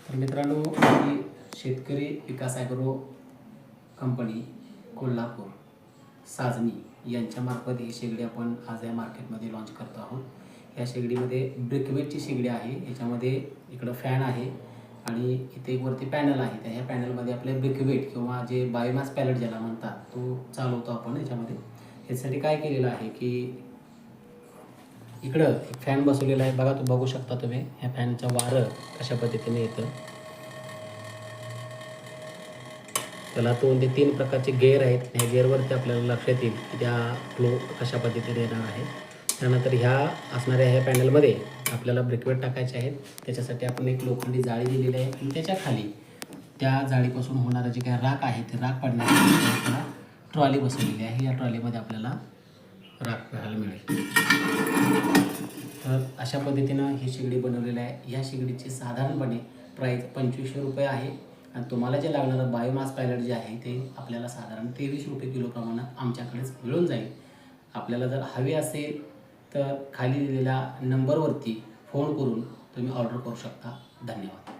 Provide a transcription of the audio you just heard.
तर मित्रांनो, ही शेतकरी विकास ॲग्रो कंपनी कोल्हापूर साजनी यांच्यामार्फत ही शेगडी आपण आज या मार्केटमध्ये लॉन्च करतो आहोत। या शेगडीमध्ये ब्रिकवेटची शेगडी आहे। याच्यामध्ये इकडं फॅन आहे आणि इथे एक वरती पॅनल आहे। त्या ह्या पॅनलमध्ये आपले ब्रिकवेट किंवा जे बायोमास पॅलेट ज्याला म्हणतात तो चालवतो आपण याच्यामध्ये। यासाठी काय केलेलं आहे की इकडं एक फॅन बसवलेला आहे बघा, तो बघू शकता तुम्ही। ह्या फॅनचं वारं कशा पद्धतीने येतं, त्याला 2 ते 3 प्रकारचे गेअर आहेत। ह्या गेअरवरती आपल्याला लक्षात येईल की त्या फ्लो कशा पद्धतीने येणार आहे। त्यानंतर ह्या असणाऱ्या ह्या पॅनलमध्ये आपल्याला ब्रिकवेट टाकायचे आहेत। त्याच्यासाठी आपण एक लोखंडी जाळी दिलेली आहे आणि त्याच्या खाली त्या जाळीपासून होणारं जे काही राख आहे ते राख पाडण्यासाठी आपल्याला ट्रॉली बसवलेली आहे। या ट्रॉलीमध्ये आपल्याला राख पाहायला मिळेल। तर अशा पद्धतीनं ही शेगडी बनवलेली आहे। ह्या शेगडीची साधारणपणे प्राईस 2500 रुपये आहे आणि तुम्हाला जे लागणारं बायोमास पॅलेट जे आहे ते आपल्याला साधारण 23 रुपये किलो प्रमाणात आमच्याकडेच मिळून जाईल। आपल्याला जर हवे असेल तर खाली दिलेल्या नंबरवरती फोन करून तुम्ही ऑर्डर करू शकता। धन्यवाद।